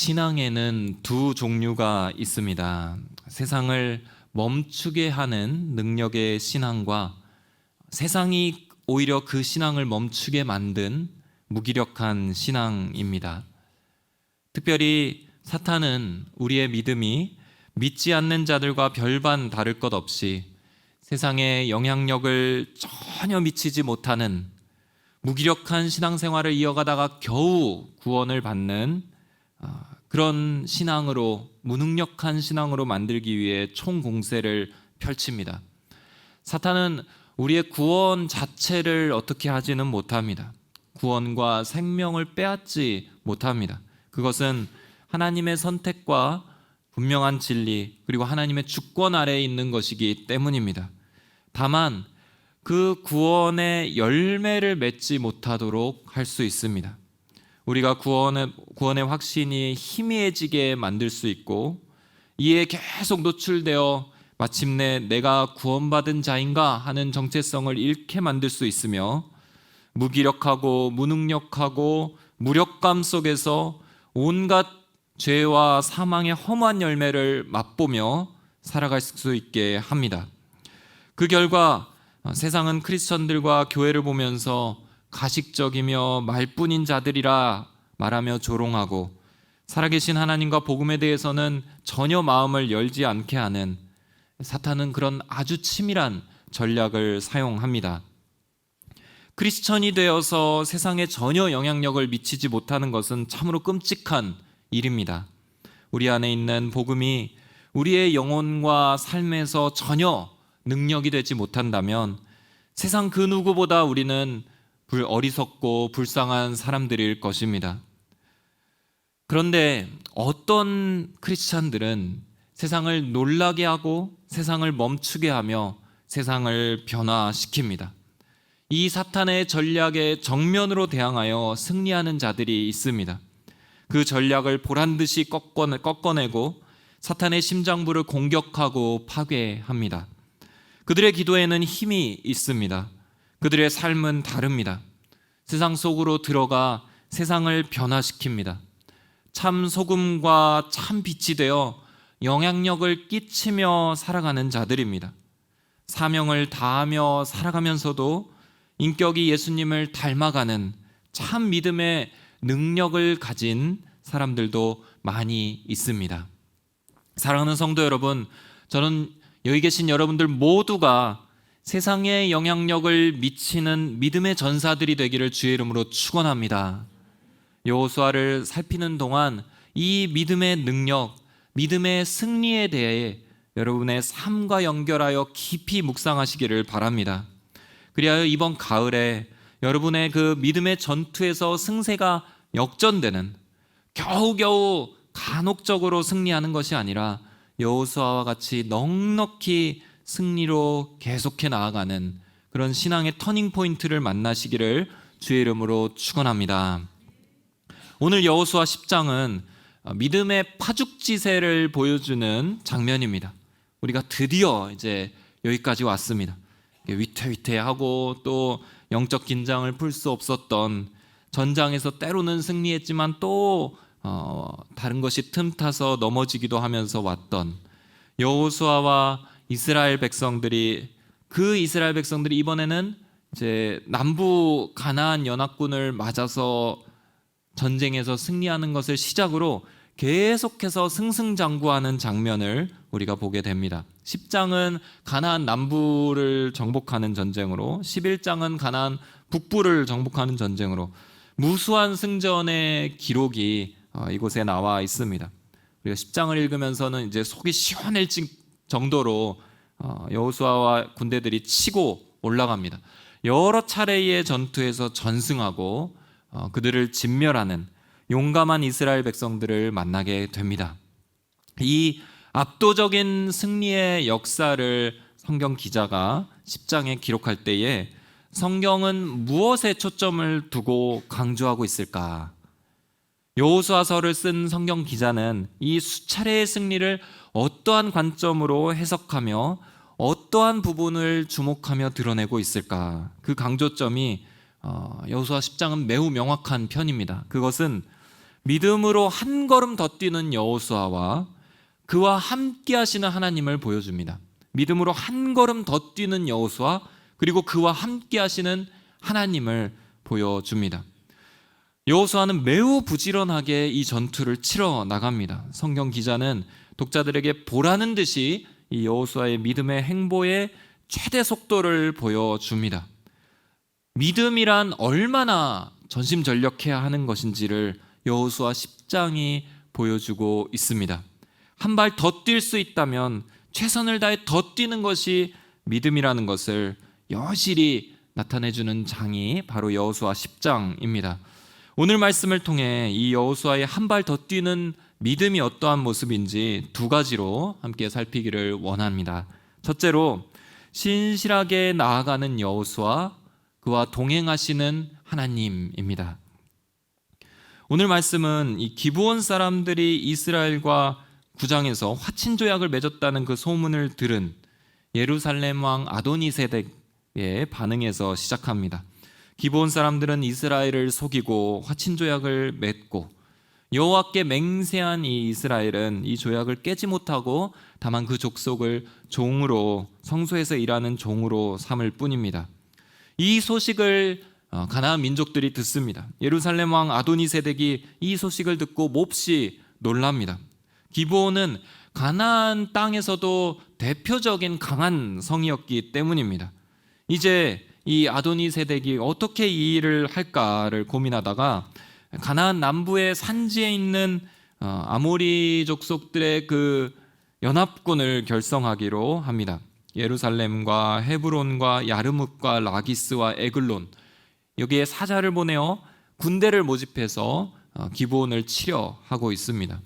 신앙에는 두 종류가 있습니다. 세상을 멈추게 하는 능력의 신앙과 세상이 오히려 그 신앙을 멈추게 만든 무기력한 신앙입니다. 특별히 사탄은 우리의 믿음이 믿지 않는 자들과 별반 다를 것 없이 세상에 영향력을 전혀 미치지 못하는 무기력한 신앙생활을 이어가다가 겨우 구원을 받는 그런 신앙으로, 무능력한 신앙으로 만들기 위해 총공세를 펼칩니다. 사탄은 우리의 구원 자체를 어떻게 하지는 못합니다. 구원과 생명을 빼앗지 못합니다. 그것은 하나님의 선택과 분명한 진리, 그리고 하나님의 주권 아래에 있는 것이기 때문입니다. 다만 그 구원의 열매를 맺지 못하도록 할 수 있습니다. 우리가 구원의 확신이 희미해지게 만들 수 있고, 이에 계속 노출되어 마침내 내가 구원받은 자인가 하는 정체성을 잃게 만들 수 있으며, 무기력하고 무능력하고 무력감 속에서 온갖 죄와 사망의 험한 열매를 맛보며 살아갈 수 있게 합니다. 그 결과 세상은 크리스천들과 교회를 보면서 가식적이며 말뿐인 자들이라 말하며 조롱하고, 살아계신 하나님과 복음에 대해서는 전혀 마음을 열지 않게 하는, 사탄은 그런 아주 치밀한 전략을 사용합니다. 크리스천이 되어서 세상에 전혀 영향력을 미치지 못하는 것은 참으로 끔찍한 일입니다. 우리 안에 있는 복음이 우리의 영혼과 삶에서 전혀 능력이 되지 못한다면 세상 그 누구보다 우리는 어리석고 불쌍한 사람들일 것입니다. 그런데 어떤 크리스찬들은 세상을 놀라게 하고 세상을 멈추게 하며 세상을 변화시킵니다. 이 사탄의 전략에 정면으로 대항하여 승리하는 자들이 있습니다. 그 전략을 보란듯이 꺾어내고 사탄의 심장부를 공격하고 파괴합니다. 그들의 기도에는 힘이 있습니다. 그들의 삶은 다릅니다. 세상 속으로 들어가 세상을 변화시킵니다. 참 소금과 참 빛이 되어 영향력을 끼치며 살아가는 자들입니다. 사명을 다하며 살아가면서도 인격이 예수님을 닮아가는 참 믿음의 능력을 가진 사람들도 많이 있습니다. 사랑하는 성도 여러분, 저는 여기 계신 여러분들 모두가 세상에 영향력을 미치는 믿음의 전사들이 되기를 주의 이름으로 축원합니다. 여호수아를 살피는 동안 이 믿음의 능력, 믿음의 승리에 대해 여러분의 삶과 연결하여 깊이 묵상하시기를 바랍니다. 그리하여 이번 가을에 여러분의 그 믿음의 전투에서 승세가 역전되는, 겨우겨우 간혹적으로 승리하는 것이 아니라 여호수아와 같이 넉넉히 승리로 계속해 나아가는 그런 신앙의 터닝포인트를 만나시기를 주의 이름으로 축원합니다. 오늘 여호수아 10장은 믿음의 파죽지세를 보여주는 장면입니다. 우리가 드디어 이제 여기까지 왔습니다. 위태위태하고 또 영적 긴장을 풀 수 없었던, 전장에서 때로는 승리했지만 또 다른 것이 틈타서 넘어지기도 하면서 왔던 여호수아와 이스라엘 백성들이 이번에는 이제 남부 가나안 연합군을 맞아서 전쟁에서 승리하는 것을 시작으로 계속해서 승승장구하는 장면을 우리가 보게 됩니다. 10장은 가나안 남부를 정복하는 전쟁으로, 11장은 가나안 북부를 정복하는 전쟁으로 무수한 승전의 기록이 이곳에 나와 있습니다. 우리가 10장을 읽으면서는 이제 속이 시원해질 정도로 여호수아와 군대들이 치고 올라갑니다. 여러 차례의 전투에서 전승하고 그들을 진멸하는 용감한 이스라엘 백성들을 만나게 됩니다. 이 압도적인 승리의 역사를 성경 기자가 10장에 기록할 때에 성경은 무엇에 초점을 두고 강조하고 있을까? 여호수아서를 쓴 성경 기자는 이 수차례의 승리를 어떠한 관점으로 해석하며 어떠한 부분을 주목하며 드러내고 있을까? 그 강조점이 여호수아 10장은 매우 명확한 편입니다. 그것은 믿음으로 한 걸음 더 뛰는 여호수아와 그와 함께 하시는 하나님을 보여줍니다. 믿음으로 한 걸음 더 뛰는 여호수아, 그리고 그와 함께 하시는 하나님을 보여줍니다. 여호수아는 매우 부지런하게 이 전투를 치러 나갑니다. 성경 기자는 독자들에게 보라는 듯이 이 여호수아의 믿음의 행보의 최대 속도를 보여줍니다. 믿음이란 얼마나 전심전력해야 하는 것인지를 여호수아 10장이 보여주고 있습니다. 한 발 더 뛸 수 있다면 최선을 다해 더 뛰는 것이 믿음이라는 것을 여실히 나타내주는 장이 바로 여호수아 10장입니다. 오늘 말씀을 통해 이 여호수아의 한 발 더 뛰는 믿음이 어떠한 모습인지 두 가지로 함께 살피기를 원합니다. 첫째로, 신실하게 나아가는 여호수아, 그와 동행하시는 하나님입니다. 오늘 말씀은 이 기브온 사람들이 이스라엘과 구장에서 화친 조약을 맺었다는 그 소문을 들은 예루살렘 왕 아도니세덱의 반응에서 시작합니다. 기브온 사람들은 이스라엘을 속이고 화친 조약을 맺고, 여호와께 맹세한 이 이스라엘은 이 조약을 깨지 못하고 다만 그 족속을 종으로, 성소에서 일하는 종으로 삼을 뿐입니다. 이 소식을 가나안 민족들이 듣습니다. 예루살렘 왕 아도니세덱이 이 소식을 듣고 몹시 놀랍니다. 기브온은 가나안 땅에서도 대표적인 강한 성이었기 때문입니다. 이제 이 아도니세덱이 어떻게 이 일을 할까를 고민하다가 가나안 남부의 산지에 있는 아모리 족속들의 그 연합군을 결성하기로 합니다. 예루살렘과 헤브론과 야르뭇과 라기스와 에글론, 여기에 사자를 보내어 군대를 모집해서 기브온을 치려 하고 있습니다.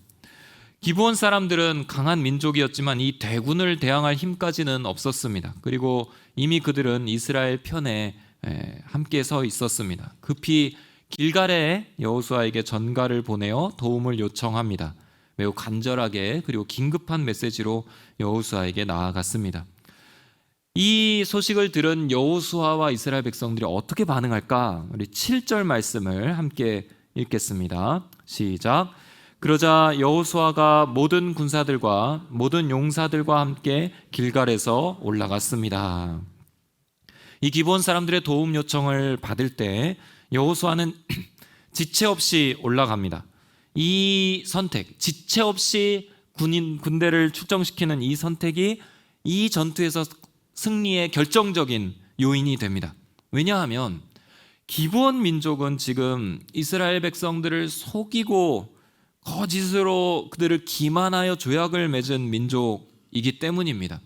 기브온 사람들은 강한 민족이었지만 이 대군을 대항할 힘까지는 없었습니다. 그리고 이미 그들은 이스라엘 편에 함께 서 있었습니다. 급히 길갈에 여호수아에게 전가를 보내어 도움을 요청합니다. 매우 간절하게 그리고 긴급한 메시지로 여호수아에게 나아갔습니다. 이 소식을 들은 여호수아와 이스라엘 백성들이 어떻게 반응할까? 우리 7절 말씀을 함께 읽겠습니다. 시작. 그러자 여호수아가 모든 군사들과 모든 용사들과 함께 길갈에서 올라갔습니다. 이 기브온 사람들의 도움 요청을 받을 때 여호수아는 지체 없이 올라갑니다. 이 선택, 지체 없이 군대를 출정시키는 이 선택이 이 전투에서 승리의 결정적인 요인이 됩니다. 왜냐하면 기브온 민족은 지금 이스라엘 백성들을 속이고 거짓으로 그들을 기만하여 조약을 맺은 민족이기 때문입니다.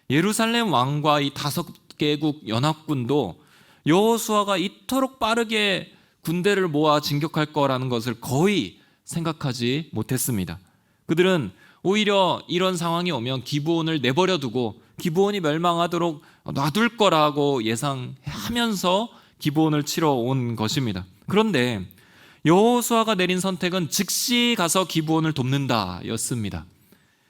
예루살렘 왕과 이 5개국 연합군도 여호수아가 이토록 빠르게 군대를 모아 진격할 거라는 것을 거의 생각하지 못했습니다. 그들은 오히려 이런 상황이 오면 기브온을 내버려 두고 기브온이 멸망하도록 놔둘 거라고 예상하면서 기브온을 치러 온 것입니다. 그런데 여호수아가 내린 선택은 즉시 가서 기브온을 돕는다였습니다.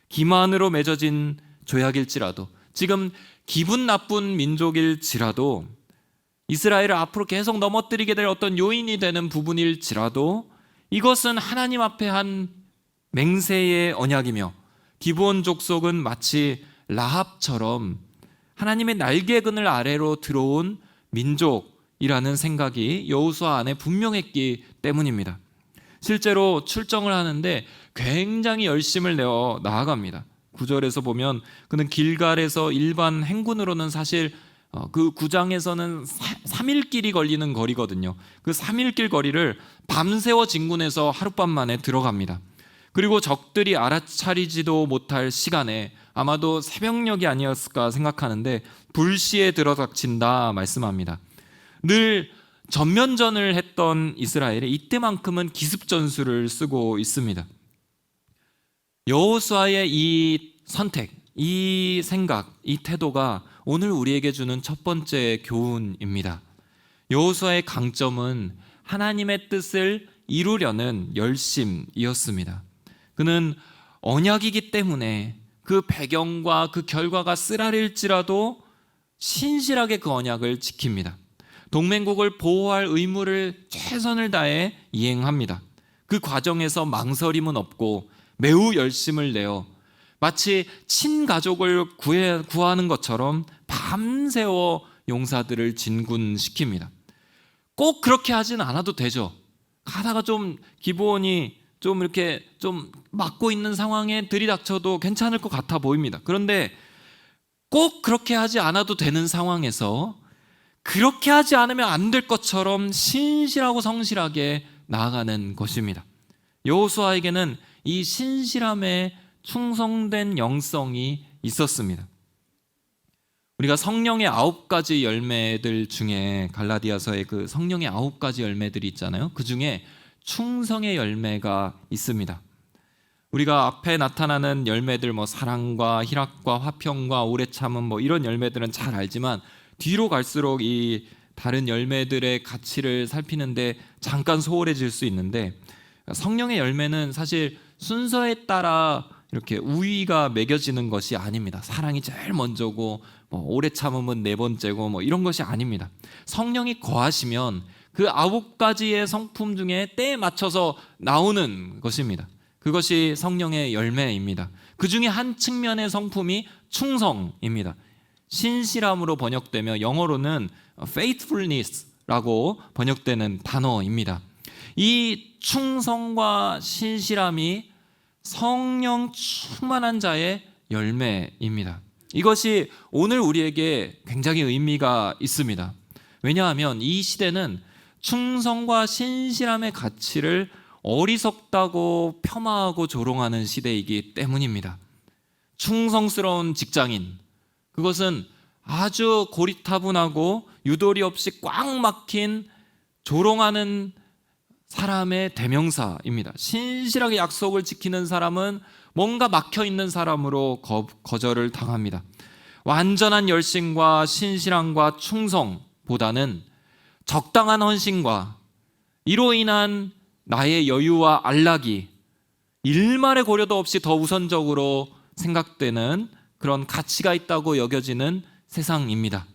기만으로 맺어진 조약일지라도, 지금 기분 나쁜 민족일지라도, 이스라엘을 앞으로 계속 넘어뜨리게 될 어떤 요인이 되는 부분일지라도 이것은 하나님 앞에 한 맹세의 언약이며, 기브온 족속은 마치 라합처럼 하나님의 날개그늘 아래로 들어온 민족이라는 생각이 여호수아 안에 분명했기 때문입니다. 실제로 출정을 하는데 굉장히 열심을 내어 나아갑니다. 9절에서 보면 그는 길갈에서 일반 행군으로는 사실 그 구장에서는 3일길이 걸리는 거리거든요. 그 3일길 거리를 밤새워 진군해서 하룻밤 만에 들어갑니다. 그리고 적들이 알아차리지도 못할 시간에, 아마도 새벽녘이 아니었을까 생각하는데 불시에 들어닥친다 말씀합니다. 늘 전면전을 했던 이스라엘이 이때만큼은 기습전술을 쓰고 있습니다. 여호수아의 이 선택, 이 생각, 이 태도가 오늘 우리에게 주는 첫 번째 교훈입니다. 여호수아의 강점은 하나님의 뜻을 이루려는 열심이었습니다. 그는 언약이기 때문에 그 배경과 그 결과가 쓰라릴지라도 신실하게 그 언약을 지킵니다. 동맹국을 보호할 의무를 최선을 다해 이행합니다. 그 과정에서 망설임은 없고 매우 열심을 내어 마치 친가족을 구하는 것처럼 밤새워 용사들을 진군시킵니다. 꼭 그렇게 하진 않아도 되죠. 가다가 좀 기브온이 좀 이렇게 좀 막고 있는 상황에 들이닥쳐도 괜찮을 것 같아 보입니다. 그런데 꼭 그렇게 하지 않아도 되는 상황에서 그렇게 하지 않으면 안 될 것처럼 신실하고 성실하게 나아가는 것입니다. 여호수아에게는 이 신실함에 충성된 영성이 있었습니다. 우리가 성령의 9가지 열매들 중에 갈라디아서의 그 성령의 9가지 열매들이 있잖아요. 그 중에 충성의 열매가 있습니다. 우리가 앞에 나타나는 열매들 사랑과 희락과 화평과 오래 참음 이런 열매들은 잘 알지만 뒤로 갈수록 이 다른 열매들의 가치를 살피는데 잠깐 소홀해질 수 있는데, 성령의 열매는 사실 순서에 따라 이렇게 우위가 매겨지는 것이 아닙니다. 사랑이 제일 먼저고 오래 참음은 네 번째고 이런 것이 아닙니다. 성령이 거하시면 그 9가지의 성품 중에 때에 맞춰서 나오는 것입니다. 그것이 성령의 열매입니다. 그 중에 한 측면의 성품이 충성입니다. 신실함으로 번역되며 영어로는 faithfulness라고 번역되는 단어입니다. 이 충성과 신실함이 성령 충만한 자의 열매입니다. 이것이 오늘 우리에게 굉장히 의미가 있습니다. 왜냐하면 이 시대는 충성과 신실함의 가치를 어리석다고 폄하하고 조롱하는 시대이기 때문입니다. 충성스러운 직장인, 그것은 아주 고리타분하고 유도리 없이 꽉 막힌 조롱하는 사람의 대명사입니다. 신실하게 약속을 지키는 사람은 뭔가 막혀있는 사람으로 거절을 당합니다. 완전한 열심과 신실함과 충성보다는 적당한 헌신과 이로 인한 나의 여유와 안락이 일말의 고려도 없이 더 우선적으로 생각되는 그런 가치가 있다고 여겨지는 세상입니다.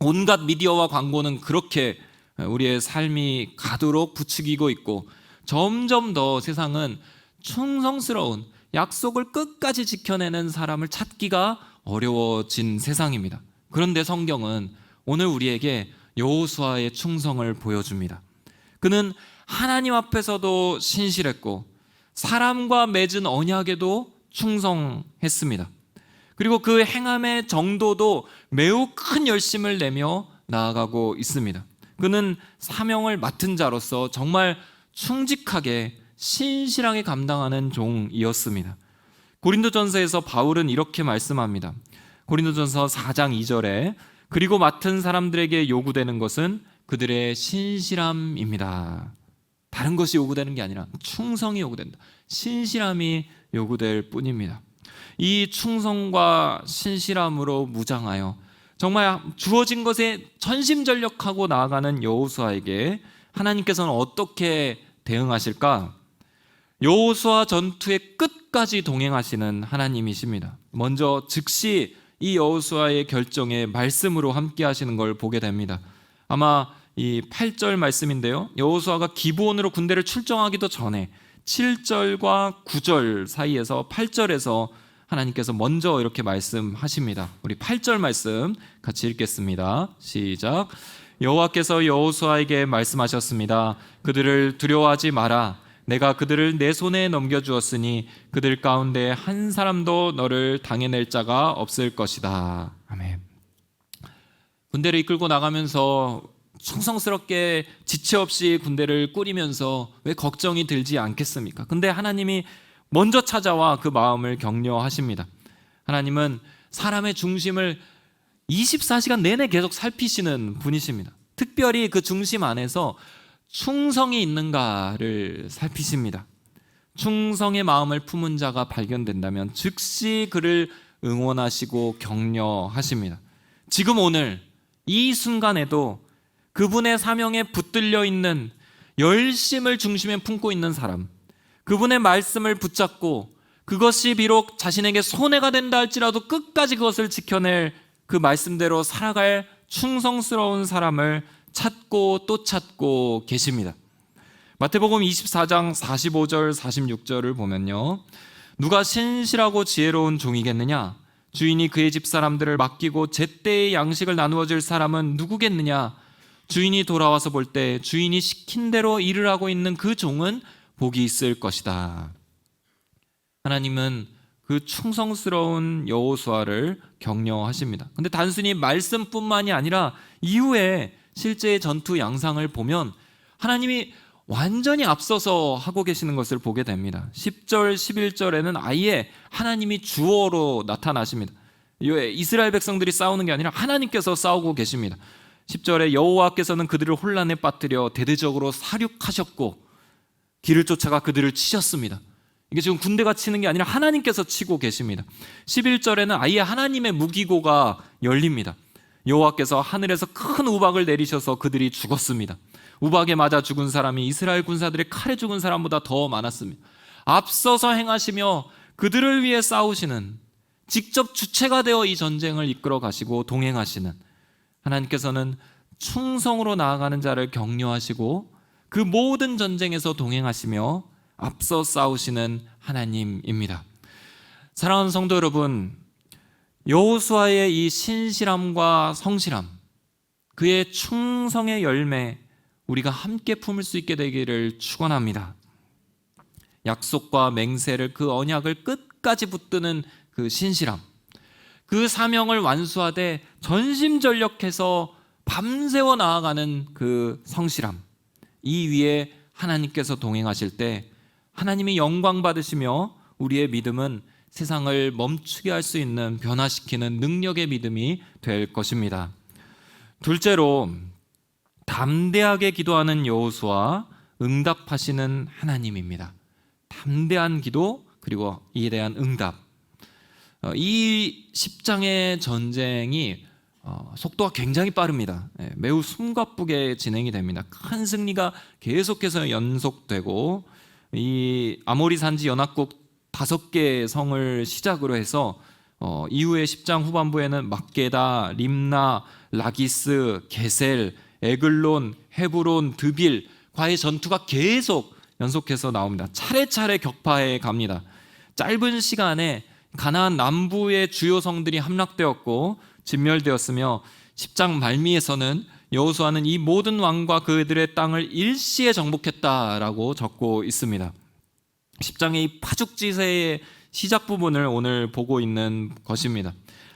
온갖 미디어와 광고는 그렇게 우리의 삶이 가도록 부추기고 있고, 점점 더 세상은 충성스러운 약속을 끝까지 지켜내는 사람을 찾기가 어려워진 세상입니다. 그런데 성경은 오늘 우리에게 여호수아의 충성을 보여줍니다. 그는 하나님 앞에서도 신실했고 사람과 맺은 언약에도 충성했습니다. 그리고 그 행함의 정도도 매우 큰 열심을 내며 나아가고 있습니다. 그는 사명을 맡은 자로서 정말 충직하게 신실하게 감당하는 종이었습니다. 고린도전서에서 바울은 이렇게 말씀합니다. 고린도전서 4장 2절에 그리고 맡은 사람들에게 요구되는 것은 그들의 신실함입니다. 다른 것이 요구되는 게 아니라 충성이 요구된다. 신실함이 요구될 뿐입니다. 이 충성과 신실함으로 무장하여 정말 주어진 것에 전심전력하고 나아가는 여호수아에게 하나님께서는 어떻게 대응하실까? 여호수아 전투의 끝까지 동행하시는 하나님이십니다. 먼저 즉시 이 여호수아의 결정에 말씀으로 함께 하시는 걸 보게 됩니다. 아마 이 8절 말씀인데요, 여호수아가 기브온으로 군대를 출정하기도 전에 7절과 9절 사이에서 8절에서 하나님께서 먼저 이렇게 말씀하십니다. 우리 8절 말씀 같이 읽겠습니다. 시작. 여호와께서 여호수아에게 말씀하셨습니다. 그들을 두려워하지 마라. 내가 그들을 내 손에 넘겨주었으니 그들 가운데 한 사람도 너를 당해낼 자가 없을 것이다. 아멘. 군대를 이끌고 나가면서 충성스럽게 지체 없이 군대를 꾸리면서 왜 걱정이 들지 않겠습니까? 근데 하나님이 먼저 찾아와 그 마음을 격려하십니다. 하나님은 사람의 중심을 24시간 내내 계속 살피시는 분이십니다. 특별히 그 중심 안에서 충성이 있는가를 살피십니다. 충성의 마음을 품은 자가 발견된다면 즉시 그를 응원하시고 격려하십니다. 지금 오늘 이 순간에도 그분의 사명에 붙들려 있는 열심을 중심에 품고 있는 사람, 그분의 말씀을 붙잡고 그것이 비록 자신에게 손해가 된다 할지라도 끝까지 그것을 지켜낼 그 말씀대로 살아갈 충성스러운 사람을 찾고 또 찾고 계십니다. 마태복음 24장 45절 46절을 보면요, 누가 신실하고 지혜로운 종이겠느냐? 주인이 그의 집 사람들을 맡기고 제때의 양식을 나누어 줄 사람은 누구겠느냐? 주인이 돌아와서 볼 때 주인이 시킨 대로 일을 하고 있는 그 종은 복이 있을 것이다. 하나님은 그 충성스러운 여호수아를 격려하십니다. 근데 단순히 말씀뿐만이 아니라 이후에 실제의 전투 양상을 보면 하나님이 완전히 앞서서 하고 계시는 것을 보게 됩니다. 10절, 11절에는 아예 하나님이 주어로 나타나십니다. 이스라엘 백성들이 싸우는 게 아니라 하나님께서 싸우고 계십니다. 10절에 여호와께서는 그들을 혼란에 빠뜨려 대대적으로 사륙하셨고 길을 쫓아가 그들을 치셨습니다. 이게 지금 군대가 치는 게 아니라 하나님께서 치고 계십니다. 11절에는 아예 하나님의 무기고가 열립니다. 여호와께서 하늘에서 큰 우박을 내리셔서 그들이 죽었습니다. 우박에 맞아 죽은 사람이 이스라엘 군사들의 칼에 죽은 사람보다 더 많았습니다. 앞서서 행하시며 그들을 위해 싸우시는, 직접 주체가 되어 이 전쟁을 이끌어 가시고 동행하시는 하나님께서는 충성으로 나아가는 자를 격려하시고 그 모든 전쟁에서 동행하시며 앞서 싸우시는 하나님입니다. 사랑하는 성도 여러분, 여호수아의 이 신실함과 성실함, 그의 충성의 열매, 우리가 함께 품을 수 있게 되기를 축원합니다. 약속과 맹세를, 그 언약을 끝까지 붙드는 그 신실함, 그 사명을 완수하되 전심전력해서 밤새워 나아가는 그 성실함, 이 위에 하나님께서 동행하실 때 하나님이 영광 받으시며 우리의 믿음은 세상을 멈추게 할 수 있는, 변화시키는 능력의 믿음이 될 것입니다. 둘째로, 담대하게 기도하는 여호수아, 응답하시는 하나님입니다. 담대한 기도, 그리고 이에 대한 응답. 이 10장의 전쟁이 속도가 굉장히 빠릅니다. 매우 숨가쁘게 진행이 됩니다. 큰 승리가 계속해서 연속되고, 이 아모리 산지 연합국 5개의 성을 시작으로 해서 이후에 10장 후반부에는 막게다, 림나, 라기스, 게셀, 에글론, 헤브론, 드빌 과의 전투가 계속 연속해서 나옵니다. 차례차례 격파해 갑니다. 짧은 시간에 가나안 남부의 주요 성들이 함락되었고 진멸되었으며 10장 말미에서는 여호수아는 이 모든 왕과 그들의 땅을 일시에 정복했다라고 적고 있습니다. 10장의 이 파죽지세의 시작 부분을 오늘 보고 있는 것입니다.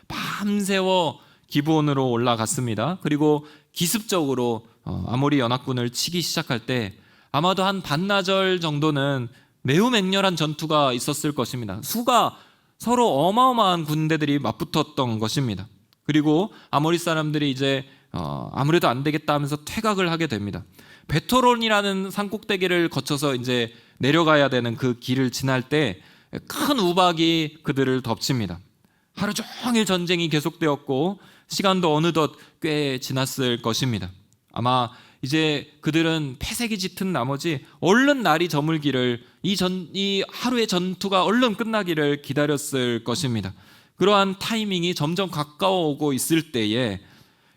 밤새워 기브온으로 올라갔습니다. 그리고 기습적으로 아모리 연합군을 치기 시작할 때 아마도 한 반나절 정도는 매우 맹렬한 전투가 있었을 것입니다. 수가 서로 어마어마한 군대들이 맞붙었던 것입니다. 그리고 아모리 사람들이 이제 아무래도 안 되겠다 하면서 퇴각을 하게 됩니다. 베토론이라는 산꼭대기를 거쳐서 이제 내려가야 되는 그 길을 지날 때 큰 우박이 그들을 덮칩니다. 하루 종일 전쟁이 계속되었고 시간도 어느덧 꽤 지났을 것입니다. 아마 이제 그들은 패색이 짙은 나머지 얼른 날이 저물기를, 이 하루의 전투가 얼른 끝나기를 기다렸을 것입니다. 그러한 타이밍이 점점 가까워오고 있을 때에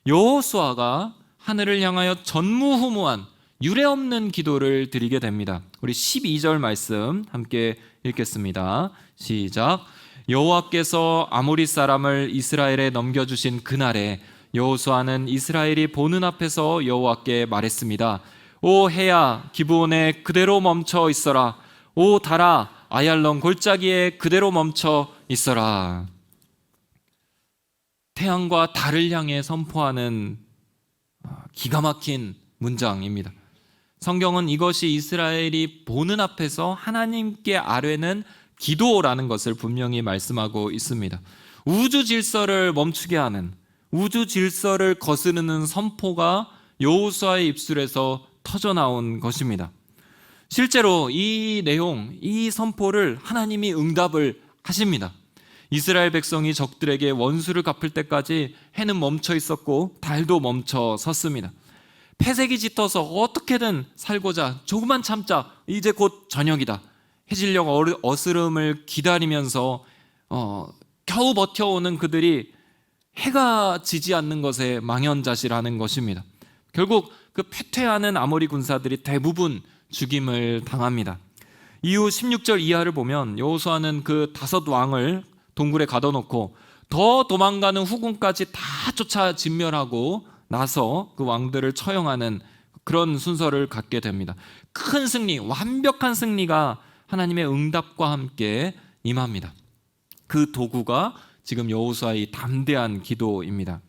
여호수아가 하늘을 향하여 전무후무한 유례없는 기도를 드리게 됩니다. 우리 12절 말씀 함께 읽겠습니다. 시작. 여호와께서 아모리 사람을 이스라엘에 넘겨주신 그날에 여호수아는 이스라엘이 보는 앞에서 여호와께 말했습니다. 오 해야 기브온에 그대로 멈춰 있어라. 오 달아 아얄론 골짜기에 그대로 멈춰 있어라. 태양과 달을 향해 선포하는 기가 막힌 문장입니다. 성경은 이것이 이스라엘이 보는 앞에서 하나님께 아뢰는 기도라는 것을 분명히 말씀하고 있습니다. 우주 질서를 멈추게 하는, 우주 질서를 거스르는 선포가 여호수아의 입술에서 터져나온 것입니다. 실제로 이 내용, 이 선포를 하나님이 응답을 하십니다. 이스라엘 백성이 적들에게 원수를 갚을 때까지 해는 멈춰 있었고 달도 멈춰 섰습니다. 패색이 짙어서 어떻게든 살고자 조금만 참자, 이제 곧 저녁이다, 해질녘 어스름을 기다리면서 겨우 버텨오는 그들이 해가 지지 않는 것에 망연자실하는 것입니다. 결국 그 패퇴하는 아모리 군사들이 대부분 죽임을 당합니다. 이후 16절 이하를 보면 여호수아는 그 5 왕을 동굴에 가둬놓고 더 도망가는 후군까지 다 쫓아 진멸하고 나서 그 왕들을 처형하는 그런 순서를 갖게 됩니다. 큰 승리, 완벽한 승리가 하나님의 응답과 함께 임합니다. 그 도구가 지금 여호수아의 담대한 기도입니다.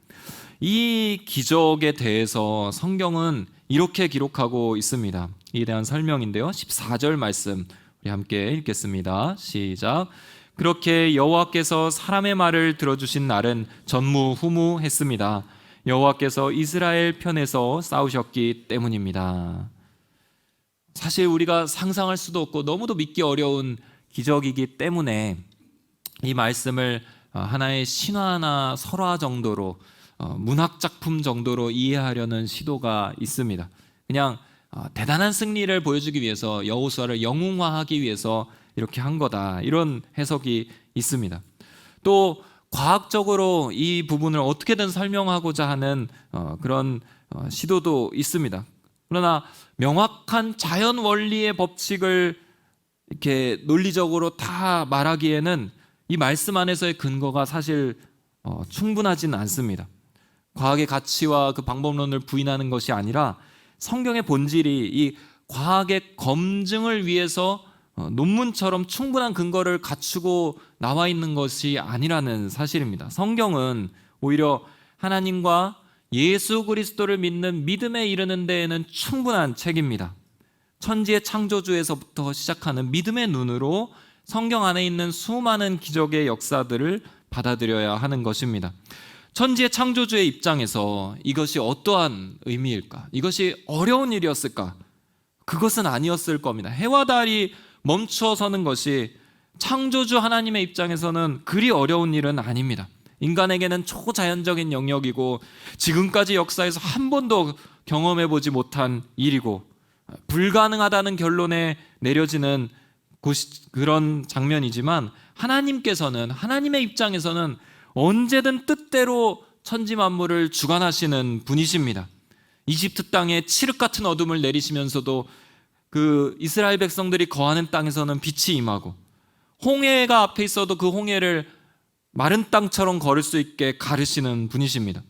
이 기적에 대해서 성경은 이렇게 기록하고 있습니다. 이에 대한 설명인데요. 14절 말씀 우리 함께 읽겠습니다. 시작. 그렇게 여호와께서 사람의 말을 들어주신 날은 전무후무했습니다. 여호와께서 이스라엘 편에서 싸우셨기 때문입니다. 사실 우리가 상상할 수도 없고 너무도 믿기 어려운 기적이기 때문에 이 말씀을 하나의 신화나 설화 정도로 문학 작품 정도로 이해하려는 시도가 있습니다. 그냥 대단한 승리를 보여주기 위해서 여호수아를 영웅화하기 위해서 이렇게 한 거다, 이런 해석이 있습니다. 또 과학적으로 이 부분을 어떻게든 설명하고자 하는 그런 시도도 있습니다. 그러나 명확한 자연 원리의 법칙을 이렇게 논리적으로 다 말하기에는 이 말씀 안에서의 근거가 사실 충분하지는 않습니다. 과학의 가치와 그 방법론을 부인하는 것이 아니라 성경의 본질이 이 과학의 검증을 위해서 논문처럼 충분한 근거를 갖추고 나와 있는 것이 아니라는 사실입니다. 성경은 오히려 하나님과 예수 그리스도를 믿는 믿음에 이르는 데에는 충분한 책입니다. 천지의 창조주에서부터 시작하는 믿음의 눈으로 성경 안에 있는 수많은 기적의 역사들을 받아들여야 하는 것입니다. 천지의 창조주의 입장에서 이것이 어떠한 의미일까? 이것이 어려운 일이었을까? 그것은 아니었을 겁니다. 해와 달이 멈추어 서는 것이 창조주 하나님의 입장에서는 그리 어려운 일은 아닙니다. 인간에게는 초자연적인 영역이고 지금까지 역사에서 한 번도 경험해보지 못한 일이고 불가능하다는 결론에 내려지는 그런 장면이지만 하나님께서는, 하나님의 입장에서는 언제든 뜻대로 천지 만물을 주관하시는 분이십니다. 이집트 땅에 칠흑 같은 어둠을 내리시면서도 그 이스라엘 백성들이 거하는 땅에서는 빛이 임하고, 홍해가 앞에 있어도 그 홍해를 마른 땅처럼 걸을 수 있게 가르시는 분이십니다.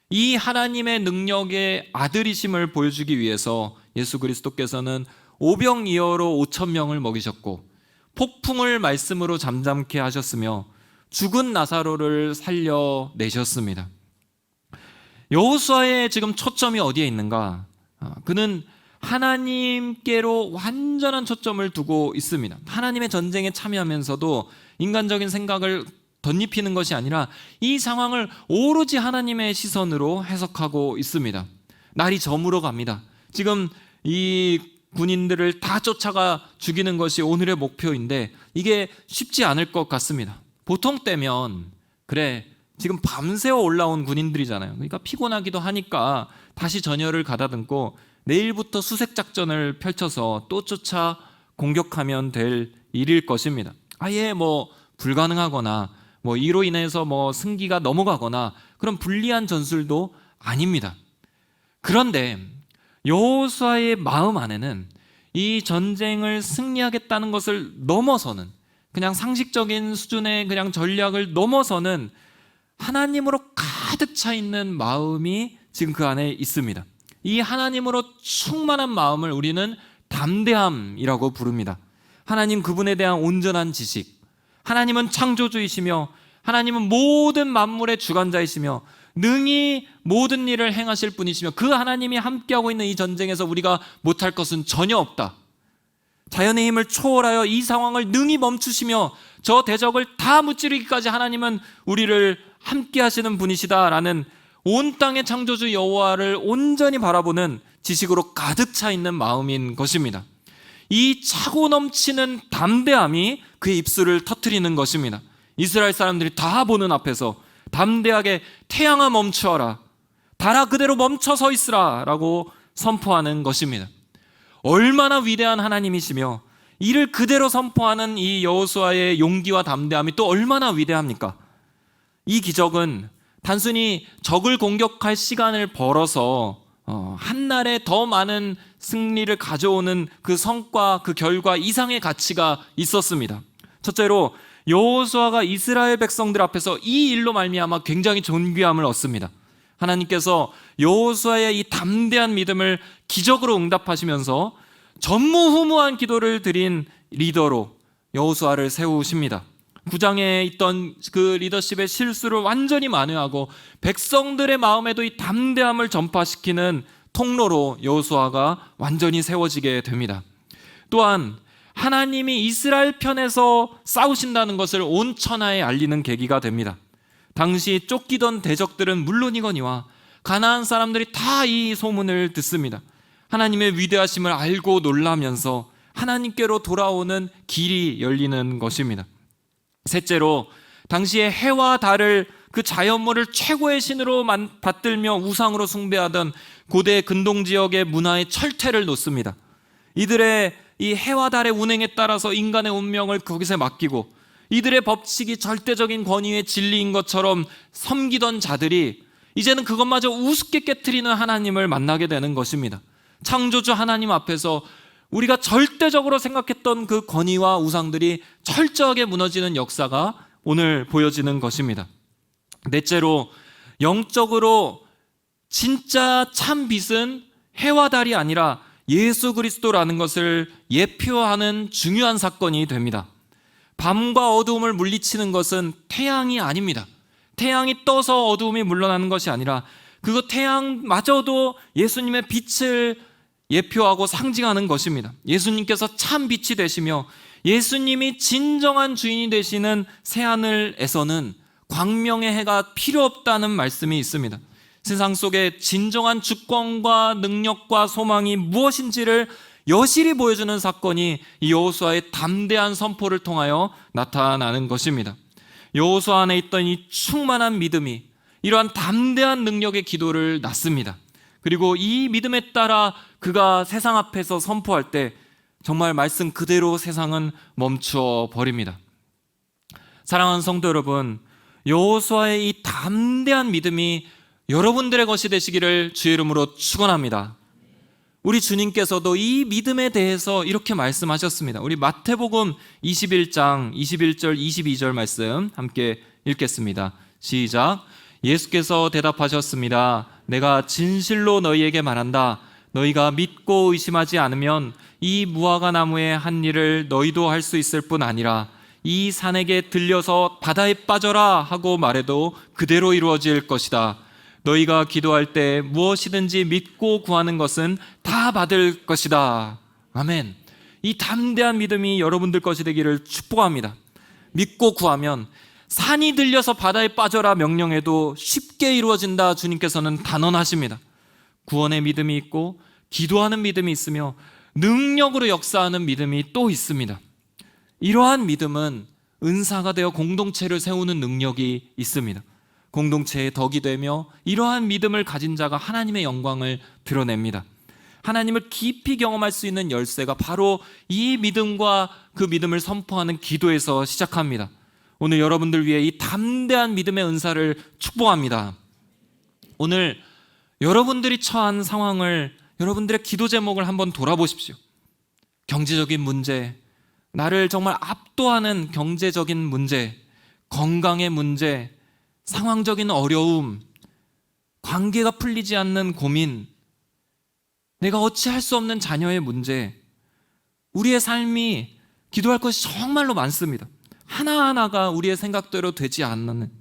이 하나님의 능력의 아들이심을 보여주기 위해서 예수 그리스도께서는 오병이어로 5,000명을 먹이셨고, 폭풍을 말씀으로 잠잠케 하셨으며 죽은 나사로를 살려내셨습니다. 여호수아의 지금 초점이 어디에 있는가? 그는 하나님께로 완전한 초점을 두고 있습니다. 하나님의 전쟁에 참여하면서도 인간적인 생각을 덧입히는 것이 아니라 이 상황을 오로지 하나님의 시선으로 해석하고 있습니다. 날이 저물어 갑니다. 지금 이 군인들을 다 쫓아가 죽이는 것이 오늘의 목표인데 이게 쉽지 않을 것 같습니다. 보통 때면 그래, 지금 밤새워 올라온 군인들이잖아요. 그러니까 피곤하기도 하니까 다시 전열을 가다듬고 내일부터 수색작전을 펼쳐서 또 쫓아 공격하면 될 일일 것입니다. 아예 불가능하거나 이로 인해서 승기가 넘어가거나 그런 불리한 전술도 아닙니다. 그런데 여호수아의 마음 안에는 이 전쟁을 승리하겠다는 것을 넘어서는, 그냥 상식적인 수준의 그냥 전략을 넘어서는 하나님으로 가득 차 있는 마음이 지금 그 안에 있습니다. 이 하나님으로 충만한 마음을 우리는 담대함이라고 부릅니다. 하나님 그분에 대한 온전한 지식, 하나님은 창조주이시며 하나님은 모든 만물의 주관자이시며 능히 모든 일을 행하실 분이시며 그 하나님이 함께하고 있는 이 전쟁에서 우리가 못할 것은 전혀 없다. 자연의 힘을 초월하여 이 상황을 능히 멈추시며 저 대적을 다 무찌르기까지 하나님은 우리를 함께하시는 분이시다라는 온 땅의 창조주 여호와를 온전히 바라보는 지식으로 가득 차 있는 마음인 것입니다. 이 차고 넘치는 담대함이 그의 입술을 터뜨리는 것입니다. 이스라엘 사람들이 다 보는 앞에서 담대하게 태양아 멈추어라, 달아 그대로 멈춰 서 있으라 라고 선포하는 것입니다. 얼마나 위대한 하나님이시며 이를 그대로 선포하는 이 여호수아의 용기와 담대함이 또 얼마나 위대합니까? 이 기적은 단순히 적을 공격할 시간을 벌어서 한날에 더 많은 승리를 가져오는 그 성과, 그 결과 이상의 가치가 있었습니다. 첫째로 여호수아가 이스라엘 백성들 앞에서 이 일로 말미암아 굉장히 존귀함을 얻습니다. 하나님께서 여호수아의 이 담대한 믿음을 기적으로 응답하시면서 전무후무한 기도를 드린 리더로 여호수아를 세우십니다. 9장에 있던 그 리더십의 실수를 완전히 만회하고 백성들의 마음에도 이 담대함을 전파시키는 통로로 여호수아가 완전히 세워지게 됩니다. 또한 하나님이 이스라엘 편에서 싸우신다는 것을 온 천하에 알리는 계기가 됩니다. 당시 쫓기던 대적들은 물론이거니와 가나안 사람들이 다 이 소문을 듣습니다. 하나님의 위대하심을 알고 놀라면서 하나님께로 돌아오는 길이 열리는 것입니다. 셋째로 당시에 해와 달을 그 자연물을 최고의 신으로 받들며 우상으로 숭배하던 고대 근동 지역의 문화의 철퇴를 놓습니다. 이들의 이 해와 달의 운행에 따라서 인간의 운명을 거기서 맡기고 이들의 법칙이 절대적인 권위의 진리인 것처럼 섬기던 자들이 이제는 그것마저 우습게 깨트리는 하나님을 만나게 되는 것입니다. 창조주 하나님 앞에서 우리가 절대적으로 생각했던 그 권위와 우상들이 철저하게 무너지는 역사가 오늘 보여지는 것입니다. 넷째로 영적으로 진짜 참 빛은 해와 달이 아니라 예수 그리스도라는 것을 예표하는 중요한 사건이 됩니다. 밤과 어두움을 물리치는 것은 태양이 아닙니다. 태양이 떠서 어두움이 물러나는 것이 아니라 그거 태양마저도 예수님의 빛을 예표하고 상징하는 것입니다. 예수님께서 참 빛이 되시며 예수님이 진정한 주인이 되시는 새하늘에서는 광명의 해가 필요 없다는 말씀이 있습니다. 세상 속에 진정한 주권과 능력과 소망이 무엇인지를 여실히 보여주는 사건이 이 여호수아의 담대한 선포를 통하여 나타나는 것입니다. 여호수아 안에 있던 이 충만한 믿음이 이러한 담대한 능력의 기도를 낳습니다. 그리고 이 믿음에 따라 그가 세상 앞에서 선포할 때 정말 말씀 그대로 세상은 멈추어 버립니다. 사랑하는 성도 여러분, 여호수아의 이 담대한 믿음이 여러분들의 것이 되시기를 주의 이름으로 축원합니다. 우리 주님께서도 이 믿음에 대해서 이렇게 말씀하셨습니다. 우리 마태복음 21장 21절 22절 말씀 함께 읽겠습니다. 시작. 예수께서 대답하셨습니다. 내가 진실로 너희에게 말한다. 너희가 믿고 의심하지 않으면 이 무화과 나무의 한 일을 너희도 할 수 있을 뿐 아니라 이 산에게 들려서 바다에 빠져라 하고 말해도 그대로 이루어질 것이다. 너희가 기도할 때 무엇이든지 믿고 구하는 것은 다 받을 것이다. 아멘. 이 담대한 믿음이 여러분들 것이 되기를 축복합니다. 믿고 구하면 산이 들려서 바다에 빠져라 명령해도 쉽게 이루어진다. 주님께서는 단언하십니다. 구원의 믿음이 있고 기도하는 믿음이 있으며 능력으로 역사하는 믿음이 또 있습니다. 이러한 믿음은 은사가 되어 공동체를 세우는 능력이 있습니다. 공동체의 덕이 되며 이러한 믿음을 가진 자가 하나님의 영광을 드러냅니다. 하나님을 깊이 경험할 수 있는 열쇠가 바로 이 믿음과 그 믿음을 선포하는 기도에서 시작합니다. 오늘 여러분들 위해 이 담대한 믿음의 은사를 축복합니다. 오늘 여러분들이 처한 상황을, 여러분들의 기도 제목을 한번 돌아보십시오. 경제적인 문제, 나를 정말 압도하는 경제적인 문제, 건강의 문제, 상황적인 어려움, 관계가 풀리지 않는 고민, 내가 어찌할 수 없는 자녀의 문제, 우리의 삶이 기도할 것이 정말로 많습니다. 하나하나가 우리의 생각대로 되지 않는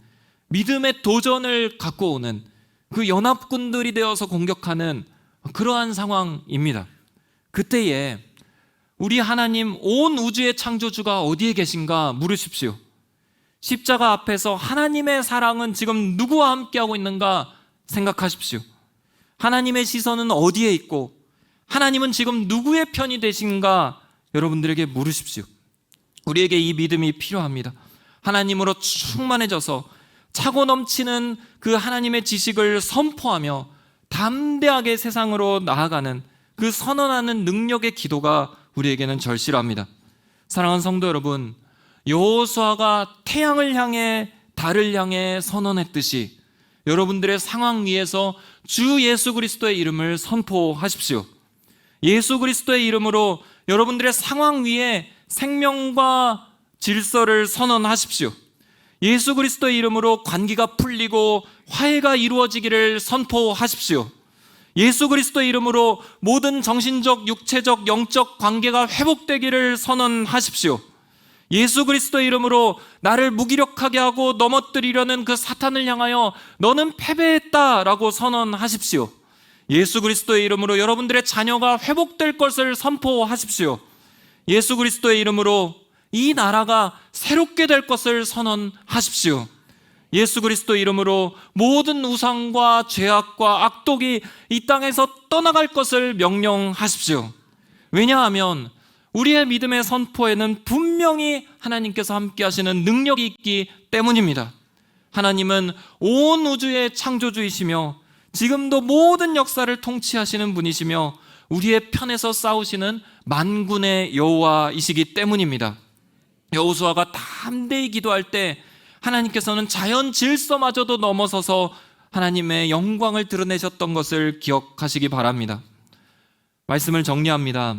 믿음의 도전을 갖고 오는 그 연합군들이 되어서 공격하는 그러한 상황입니다. 그때에 우리 하나님 온 우주의 창조주가 어디에 계신가 물으십시오. 십자가 앞에서 하나님의 사랑은 지금 누구와 함께하고 있는가 생각하십시오. 하나님의 시선은 어디에 있고 하나님은 지금 누구의 편이 되신가 여러분들에게 물으십시오. 우리에게 이 믿음이 필요합니다. 하나님으로 충만해져서 차고 넘치는 그 하나님의 지식을 선포하며 담대하게 세상으로 나아가는 그 선언하는 능력의 기도가 우리에게는 절실합니다. 사랑하는 성도 여러분, 여호수아가 태양을 향해 달을 향해 선언했듯이 여러분들의 상황 위에서 주 예수 그리스도의 이름을 선포하십시오. 예수 그리스도의 이름으로 여러분들의 상황 위에 생명과 질서를 선언하십시오. 예수 그리스도의 이름으로 관계가 풀리고 화해가 이루어지기를 선포하십시오. 예수 그리스도의 이름으로 모든 정신적, 육체적, 영적 관계가 회복되기를 선언하십시오. 예수 그리스도의 이름으로 나를 무기력하게 하고 넘어뜨리려는 그 사탄을 향하여 너는 패배했다라고 선언하십시오. 예수 그리스도의 이름으로 여러분들의 자녀가 회복될 것을 선포하십시오. 예수 그리스도의 이름으로 이 나라가 새롭게 될 것을 선언하십시오. 예수 그리스도의 이름으로 모든 우상과 죄악과 악독이 이 땅에서 떠나갈 것을 명령하십시오. 왜냐하면 우리의 믿음의 선포에는 분명히 하나님께서 함께 하시는 능력이 있기 때문입니다. 하나님은 온 우주의 창조주이시며 지금도 모든 역사를 통치하시는 분이시며 우리의 편에서 싸우시는 만군의 여호와이시기 때문입니다. 여호수아가 담대히 기도할 때 하나님께서는 자연 질서마저도 넘어서서 하나님의 영광을 드러내셨던 것을 기억하시기 바랍니다. 말씀을 정리합니다.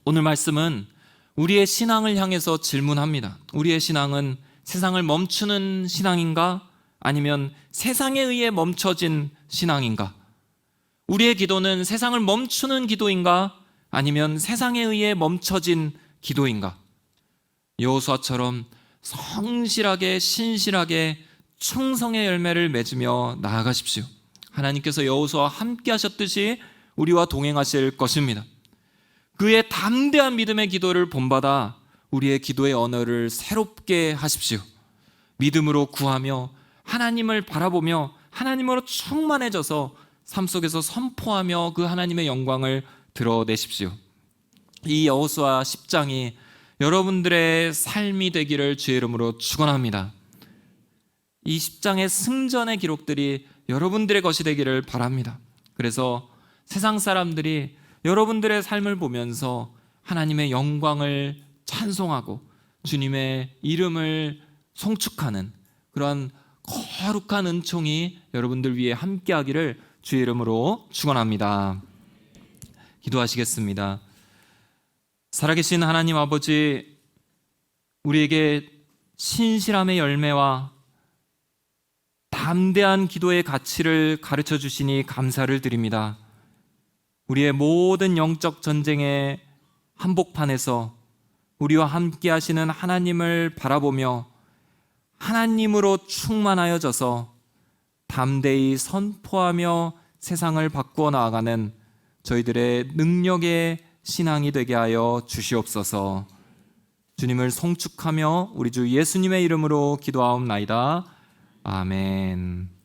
오늘 말씀은 우리의 신앙을 향해서 질문합니다. 우리의 신앙은 세상을 멈추는 신앙인가? 아니면 세상에 의해 멈춰진 신앙인가? 우리의 기도는 세상을 멈추는 기도인가? 아니면 세상에 의해 멈춰진 기도인가? 여호수아처럼 성실하게 신실하게 충성의 열매를 맺으며 나아가십시오. 하나님께서 여호수아와 함께 하셨듯이 우리와 동행하실 것입니다. 그의 담대한 믿음의 기도를 본받아 우리의 기도의 언어를 새롭게 하십시오. 믿음으로 구하며 하나님을 바라보며 하나님으로 충만해져서 삶 속에서 선포하며 그 하나님의 영광을 드러내십시오. 이 여호수아 10장이 여러분들의 삶이 되기를 주의 이름으로 축원합니다. 이 10장의 승전의 기록들이 여러분들의 것이 되기를 바랍니다. 그래서 세상 사람들이 여러분들의 삶을 보면서 하나님의 영광을 찬송하고 주님의 이름을 송축하는 그러한 거룩한 은총이 여러분들 위해 함께하기를 주의 이름으로 축원합니다. 기도하시겠습니다. 살아계신 하나님 아버지, 우리에게 신실함의 열매와 담대한 기도의 가치를 가르쳐 주시니 감사를 드립니다. 우리의 모든 영적 전쟁의 한복판에서 우리와 함께 하시는 하나님을 바라보며 하나님으로 충만하여져서 담대히 선포하며 세상을 바꾸어 나아가는 저희들의 능력의 신앙이 되게 하여 주시옵소서. 주님을 송축하며 우리 주 예수님의 이름으로 기도하옵나이다. 아멘.